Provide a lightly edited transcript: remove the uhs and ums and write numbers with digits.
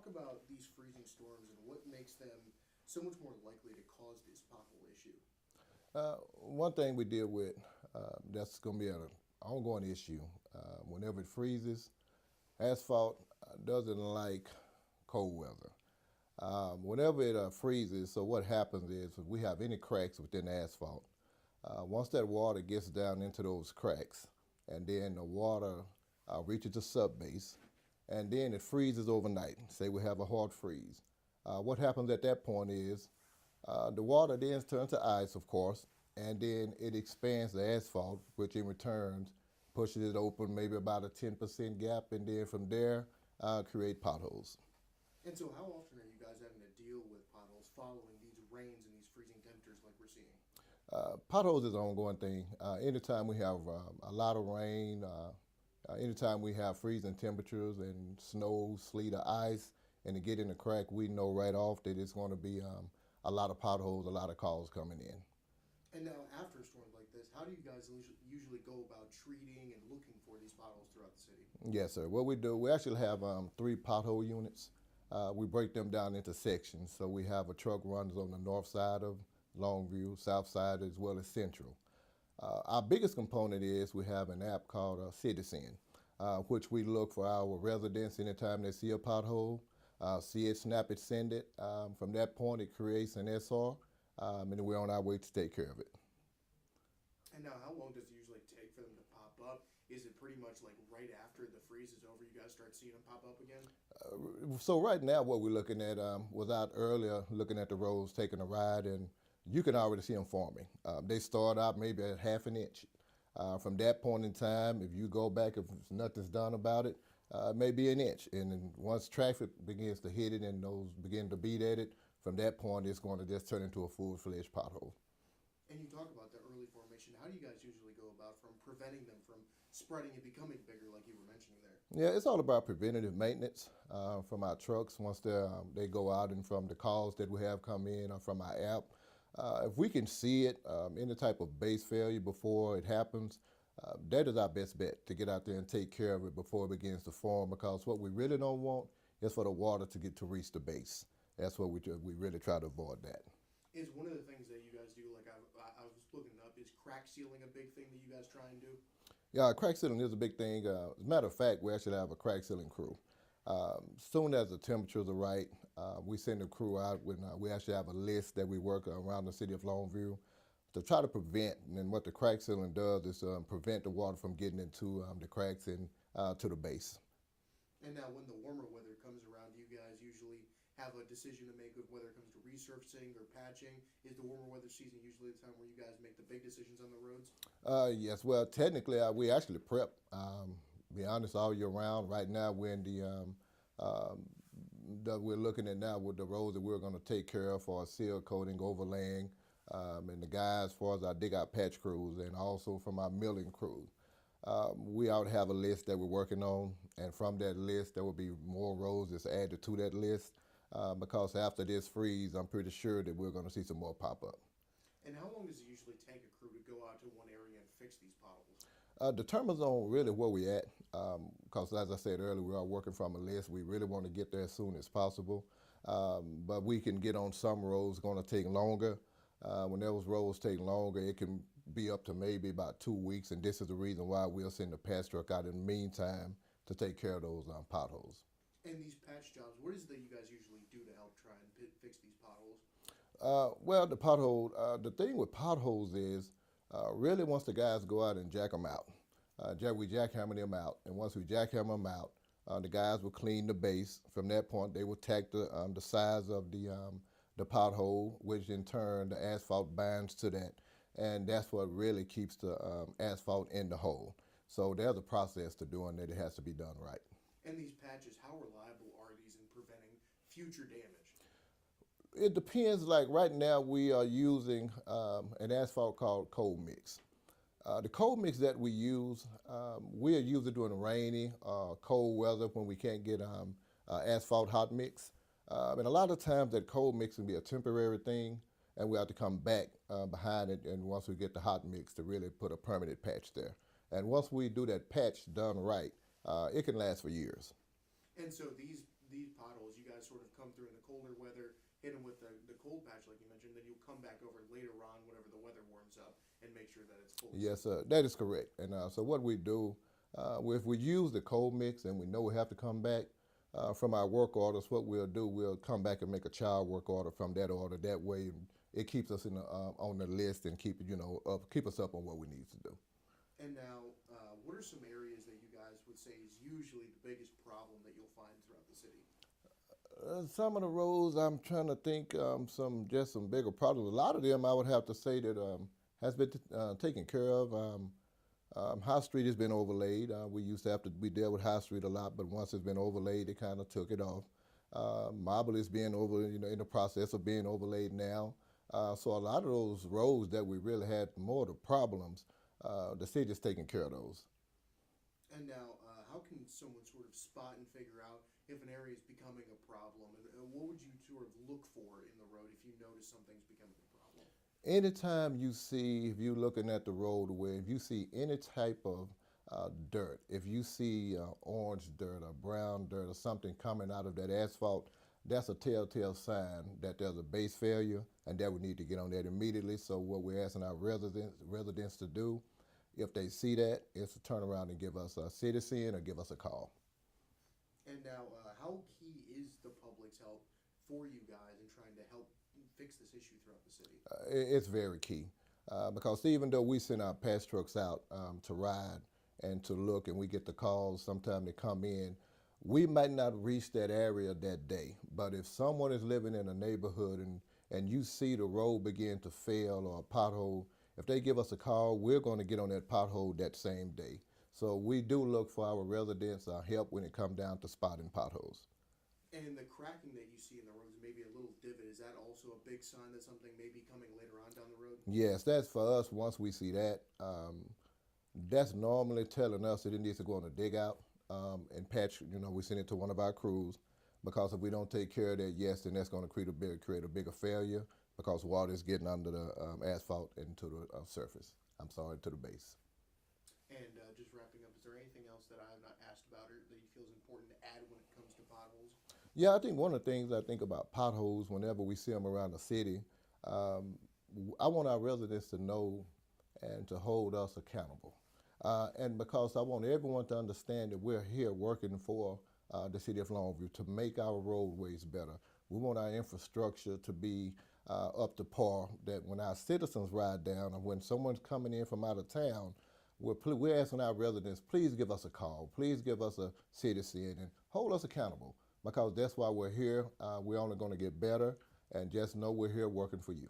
talk about these freezing storms and what makes them so much more likely to cause this pothole issue. One thing we deal with that's going to be an ongoing issue. Whenever it freezes, asphalt doesn't like cold weather. Whenever it freezes, so what happens is if we have any cracks within the asphalt, once that water gets down into those cracks, and then the water reaches the subbase, and then it freezes overnight. Say we have a hard freeze. What happens at that point is the water then turns to ice, of course, and then it expands the asphalt, which in return pushes it open maybe about a 10% gap, and then from there create potholes. And so, how often are you guys having to deal with potholes following these rains and these freezing temperatures like we're seeing? Potholes is an ongoing thing. Anytime we have a lot of rain, anytime we have freezing temperatures and snow, sleet, or ice, and to get in the crack, we know right off that it's going to be a lot of potholes, a lot of calls coming in. And now, after storms like this, how do you guys usually go about treating and looking for these potholes throughout the city? Yes, sir. What we do, we actually have 3 pothole units. We break them down into sections. So we have a truck runs on the north side of Longview, south side, as well as central. Our biggest component is we have an app called Citizen, which we look for our residents anytime they see a pothole, see it, snap it, send it. From that point, it creates an SR, and we're on our way to take care of it. And now, how long does it usually take for them to pop up? Is it pretty much like right after the freeze is over, you guys start seeing them pop up again? So right now, what we're looking at was out earlier, looking at the roads, taking a ride, and you can already see them forming. They start out maybe at half an inch. From that point in time, if you go back, if nothing's done about it, maybe an inch. And then once traffic begins to hit it and those begin to beat at it, from that point, it's going to just turn into a full-fledged pothole. And you talk about the early formation. How do you guys usually go about from preventing them from spreading and becoming bigger, like you were mentioning there? Yeah, it's all about preventative maintenance from our trucks once they go out, and from the calls that we have come in or from our app. If we can see it, any type of base failure before it happens, that is our best bet to get out there and take care of it before it begins to form, because what we really don't want is for the water to reach the base. That's what we do. We really try to avoid that. Is one of the things that you guys do, like I was looking it up, is crack sealing a big thing that you guys try and do? Yeah, crack sealing is a big thing. As a matter of fact, we actually have a crack sealing crew. Soon as the temperatures are right, we send the crew out. When we actually have a list that we work around the City of Longview to try to prevent. And what the crack sealing does is prevent the water from getting into the cracks and to the base. And now, when the warmer weather comes around, do you guys usually have a decision to make of whether it comes to resurfacing or patching? Is the warmer weather season usually the time where you guys make the big decisions on the roads? Yes, well, technically, we actually prep. Be honest, all year round. Right now, we're in we're looking at now with the roads that we're going to take care of for our seal coating, overlaying, and the guys, as far as our dig out patch crews, and also from our milling crew. We already have a list that we're working on, and from that list, there will be more roads that's added to that list. Because after this freeze, I'm pretty sure that we're going to see some more pop up. And how long does it usually take a crew to go out to one area and fix these potholes? Determines on really where we at, because as I said earlier, we are working from a list. We really want to get there as soon as possible, but we can get on some roads going to take longer. When those roads take longer, it can be up to maybe about 2 weeks, and this is the reason why we'll send the patch truck out in the meantime to take care of those potholes. And these patch jobs, what is it that you guys usually do to help try and fix these potholes? Well, the thing with potholes is really once the guys go out and jack them out, we jackhammer them out, and once we jackhammer them out, the guys will clean the base. From that point, they will tack the size of the pothole, which in turn the asphalt binds to that, and that's what really keeps the asphalt in the hole. So there's a process to doing it. It has to be done right. And these patches, how reliable are these in preventing future damage? It depends. Like right now, we are using an asphalt called cold mix. The cold mix that we use, we are usually during rainy, cold weather when we can't get asphalt hot mix. And a lot of times that cold mix can be a temporary thing, and we have to come back behind it, and once we get the hot mix to really put a permanent patch there. And once we do that patch done right, it can last for years. And so these potholes, you guys guys sort of come through in the colder weather, hit them with the cold patch like you mentioned, then you'll come back over later on whenever the weather warms up and make sure that it's fully Yes, sir. That is correct. And so what we do, if we use the cold mix and we know we have to come back from our work orders, what we'll do, we'll come back and make a child work order from that order. That way, it keeps us in the, on the list and keep keep us up on what we need to do. And now, what are some areas that you guys would say is usually the biggest problem that you'll find throughout the city? Some of the roads, I'm trying to think some bigger problems. A lot of them, I would have to say that has been taken care of. High Street has been overlaid. We used to we dealt with High Street a lot, but once it's been overlaid, they kind of took it off. Marble is being in the process of being overlaid now. So a lot of those roads that we really had more of the problems, the city's taking care of those. And now, how can someone sort of spot and figure out if an area is becoming a problem? And what would you sort of look for in the road if you notice something's becoming a problem? Anytime you see, if you're looking at the roadway, if you see any type of dirt, if you see orange dirt or brown dirt or something coming out of that asphalt, that's a telltale sign that there's a base failure and that we need to get on that immediately. So what we're asking our residents to do, if they see that, is to turn around and give us a citizen or give us a call. And now, how key is the public's help for you guys in trying to help fix this issue throughout the city? It's very key because even though we send our patch trucks out to ride and to look and we get the calls, sometimes they come in, we might not reach that area that day. But if someone is living in a neighborhood and you see the road begin to fail or a pothole, if they give us a call, we're going to get on that pothole that same day. So we do look for our residents' help when it comes down to spotting potholes. And the cracking that you see in the roads, maybe a little divot, is that also a big sign that something may be coming later on down the road? Yes, that's for us. Once we see that, that's normally telling us that it needs to go on a dig out and patch. We send it to one of our crews because if we don't take care of that, yes, then that's going to create a bigger failure because water is getting under the asphalt and to the surface. To the base. And just wrapping up, is there anything else that I have not asked about or that you feel is important to add when it comes to potholes? Yeah, I think one of the things I think about potholes whenever we see them around the city, I want our residents to know and to hold us accountable. And because I want everyone to understand that we're here working for the City of Longview to make our roadways better. We want our infrastructure to be up to par, that when our citizens ride down or when someone's coming in from out of town, we're asking our residents, please give us a call, please give us a citizen and hold us accountable because that's why we're here. We're only going to get better and just know we're here working for you.